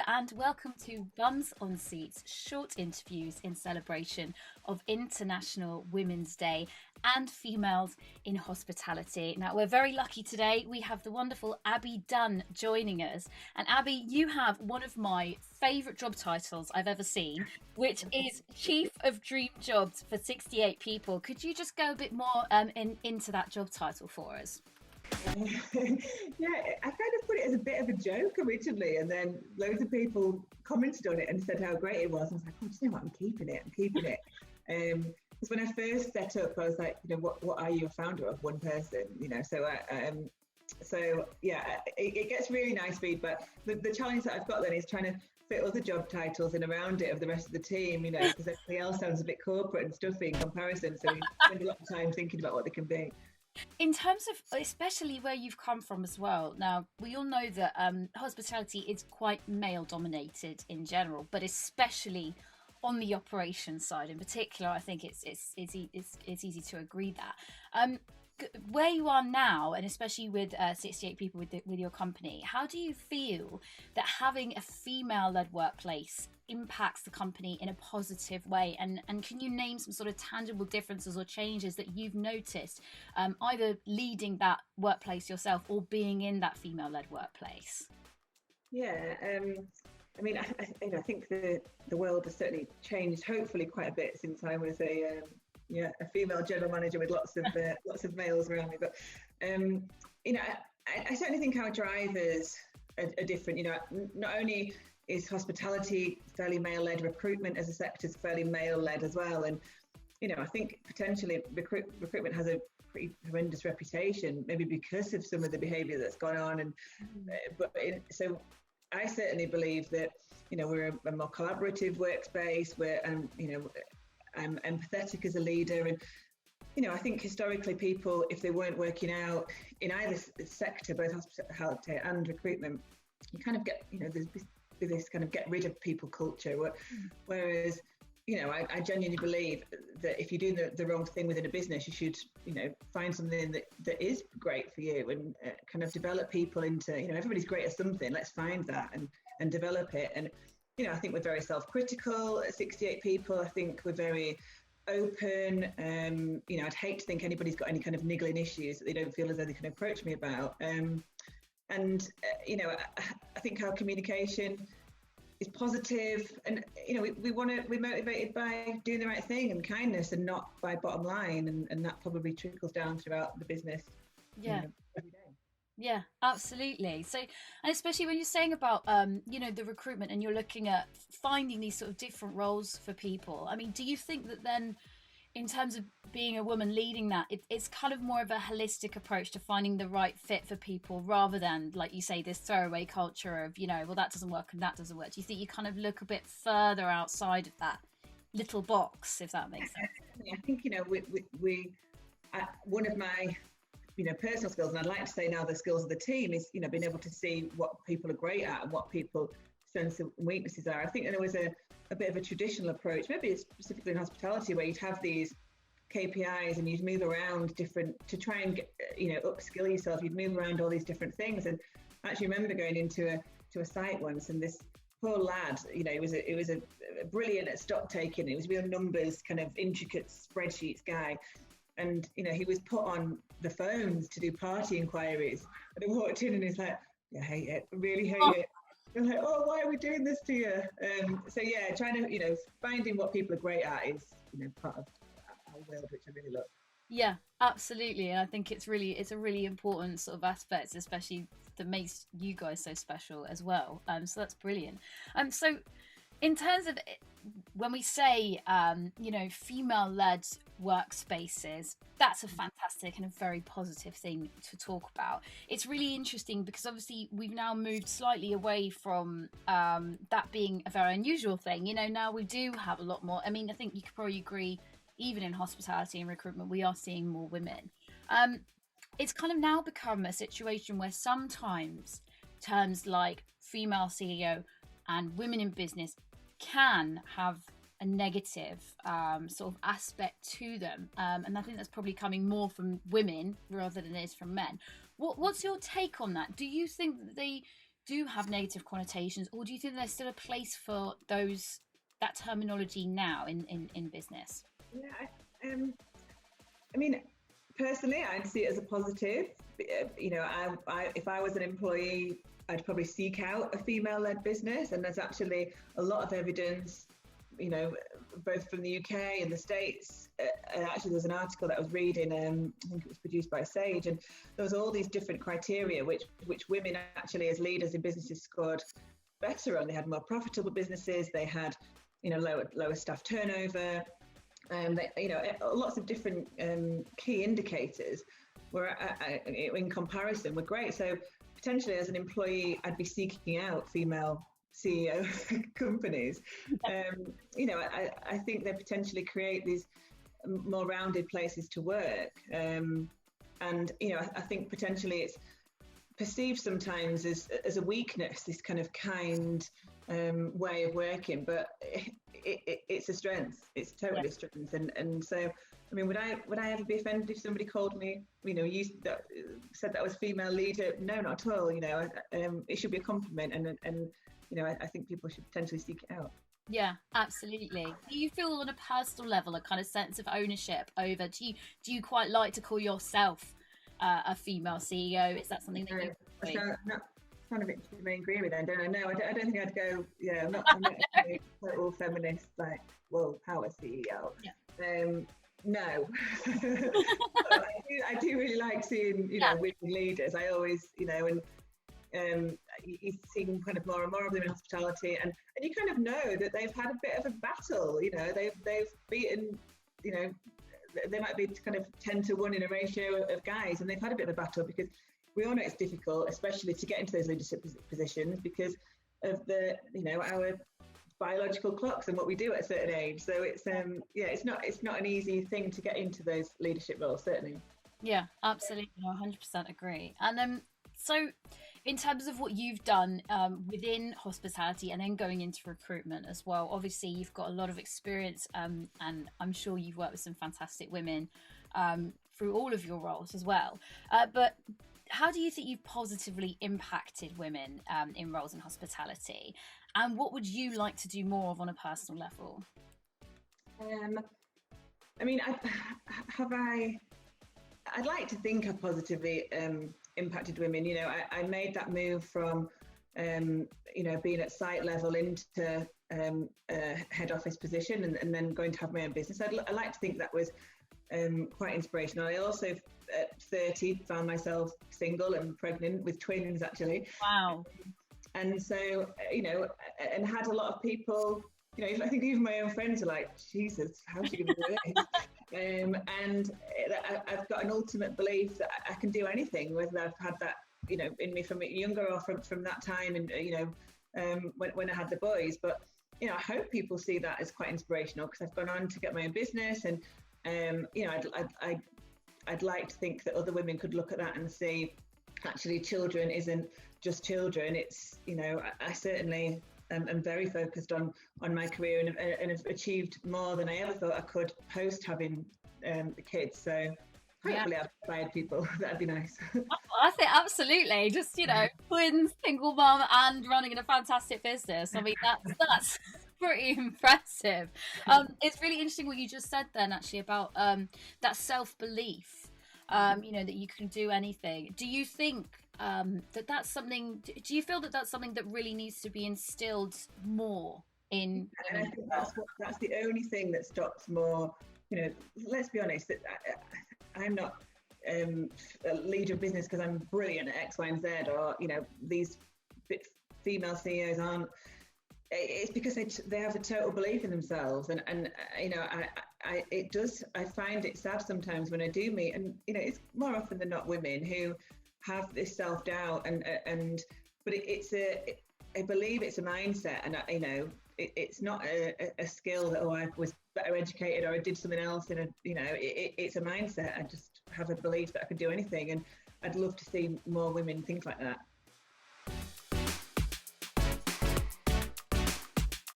and welcome to Bums on Seats, short interviews in celebration of International Women's Day and females in hospitality. Now, we're very lucky today. We have the wonderful Abi Dunn joining us. And Abi, you have one of my favourite job titles I've ever seen, which is Chief of Dream Jobs for 68 People. Could you just go a bit more into that job title for us? Yeah, I kind of put it as a bit of a joke originally, and then loads of people commented on it and said how great it was. And I was like, oh, do you know what? I'm keeping it. Because when I first set up, I was like, what are you a founder of? One person, So yeah, it gets really nice feedback. The challenge that I've got then is trying to fit other job titles in around it of the rest of the team, because everything else sounds a bit corporate and stuffy in comparison. So we spend a lot of time thinking about what they can be. In terms of, especially where you've come from as well, now we all know that hospitality is quite male dominated in general, but especially on the operations side in particular, I think it's easy to agree that. Where you are now, and especially with 68 people with your company, how do you feel that having a female-led workplace impacts the company in a positive way? And can you name some sort of tangible differences or changes that you've noticed, either leading that workplace yourself or being in that female-led workplace? Yeah, I think the world has certainly changed, hopefully quite a bit since I was a female general manager with lots of males around me. But I certainly think our drivers are different. Not only is hospitality fairly male-led, recruitment as a sector is fairly male-led as well. And I think potentially recruitment has a pretty horrendous reputation, maybe because of some of the behaviour that's gone on. And so I certainly believe that we're a more collaborative workspace. We're I'm empathetic as a leader, and I think historically people, if they weren't working out in either sector, both hospitality and recruitment, you kind of get there's this kind of get rid of people culture. Whereas I genuinely believe that if you're doing the wrong thing within a business, you should find something that is great for you and kind of develop people into everybody's great at something. Let's find that and develop it. And I think we're very self-critical at 68 people. I think we're very open. I'd hate to think anybody's got any kind of niggling issues that they don't feel as though they can approach me about. I think our communication is positive, and we're motivated by doing the right thing and kindness, and not by bottom line, and that probably trickles down throughout the business. Yeah. Every day. Yeah, absolutely. So, and especially when you're saying about, the recruitment and you're looking at finding these sort of different roles for people. I mean, do you think that then, in terms of being a woman leading that, it's kind of more of a holistic approach to finding the right fit for people rather than, like you say, this throwaway culture of, well, that doesn't work and that doesn't work. Do you think you kind of look a bit further outside of that little box, if that makes sense? I think, we one of my personal skills, and I'd like to say now the skills of the team is, being able to see what people are great at and what people's strengths and weaknesses are. I think there was a bit of a traditional approach, maybe specifically in hospitality, where you'd have these KPIs and you'd move around different to try and get, upskill yourself. You'd move around all these different things. And I actually remember going into a site once, and this poor lad, it was a brilliant at stock taking. It was real numbers, kind of intricate spreadsheets guy. And, he was put on the phones to do party inquiries. And I walked in and he's like, I hate it, I really hate it. I'm like, oh, why are we doing this to you? So yeah, trying to, finding what people are great at is, part of our world, which I really love. Yeah, absolutely. And I think it's a really important sort of aspect, especially that makes you guys so special as well. So that's brilliant. So in terms of when we say, female-led workspaces, that's a fantastic and a very positive thing to talk about. It's really interesting because obviously we've now moved slightly away from that being a very unusual thing. Now we do have a lot more. I mean, I think you could probably agree, even in hospitality and recruitment, we are seeing more women. It's kind of now become a situation where sometimes terms like female CEO and women in business can have a negative sort of aspect to them, and I think that's probably coming more from women rather than it is from men. What's your take on that? Do you think that do have negative connotations, or do you think there's still a place for that terminology now in business? Yeah, I mean, personally, I'd see it as a positive. You know, if I was an employee, I'd probably seek out a female-led business, and there's actually a lot of evidence, you know, both from the UK and the States. Actually, there's an article that I was reading, I think it was produced by Sage, and there was all these different criteria which women actually as leaders in businesses scored better on. They had more profitable businesses, they had, you know, lower staff turnover, you know, lots of different key indicators were, in comparison, were great. So potentially as an employee, I'd be seeking out female CEO companies. You know, I think they potentially create these more rounded places to work. And, you know, I think potentially it's perceived sometimes as a weakness, this kind of kind way of working, but it's a strength. It's totally a strength. And so, I mean, would I ever be offended if somebody called me, you know, said that I was female leader? No, not at all. You know, it should be a compliment, and you know, I think people should potentially seek it out. Yeah, absolutely. Do you feel on a personal level a kind of sense of ownership over? Do you quite like to call yourself a female CEO? Is that something that you? Sound a bit Jermaine Greer then, don't I? No, I don't think I'd go. Yeah, I'm not a total feminist, like, whoa, power CEO. Yeah. No. I do really like seeing, you know, women leaders. I always, you know, and you see kind of more and more of them in hospitality, and you kind of know that they've had a bit of a battle. You know, they've beaten, you know, they might be kind of 10-1 in a ratio of guys, and they've had a bit of a battle, because we all know it's difficult, especially to get into those leadership positions, because of the, you know, our biological clocks and what we do at a certain age. So it's yeah, it's not an easy thing to get into those leadership roles, certainly. Yeah, absolutely, 100% agree. And so in terms of what you've done within hospitality and then going into recruitment as well, obviously you've got a lot of experience, and I'm sure you've worked with some fantastic women through all of your roles as well. But how do you think you've positively impacted women in roles in hospitality? And what would you like to do more of on a personal level? I mean, I'd like to think I've positively impacted women. You know, I made that move from, you know, being at site level into a head office position, and then going to have my own business. I like to think that was quite inspirational. I also, at 30, found myself single and pregnant with twins, actually. Wow. And so, you know, and had a lot of people, you know, I think even my own friends are like, Jesus, how's she going to do this? And I've got an ultimate belief that I can do anything, whether I've had that, you know, in me from younger or from that time, and, you know, when I had the boys. But, you know, I hope people see that as quite inspirational, because I've gone on to get my own business, and, you know, I'd like to think that other women could look at that and see, actually, children isn't just children. It's, you know, I certainly am very focused on my career, and have achieved more than I ever thought I could post having the kids. So hopefully I've inspired people. That'd be nice. I think absolutely. Just, you know, twins, single mum, and running a fantastic business. I mean, that's pretty impressive. It's really interesting what you just said then, actually, about that self-belief. You know, that you can do anything. Do you think that's something? Do you feel that that's something that really needs to be instilled more in? And I think that's the only thing that stops more. You know, let's be honest. That I'm not a leader of business because I'm brilliant at X, Y, and Z, or, you know, these female CEOs aren't. It's because they have a total belief in themselves, and you know, I find it sad sometimes when I do meet, and, you know, it's more often than not women who have this self-doubt, but I believe it's a mindset, and you know, it's not a skill that, I was better educated or I did something else, you know, it's a mindset. I just have a belief that I can do anything, and I'd love to see more women think like that.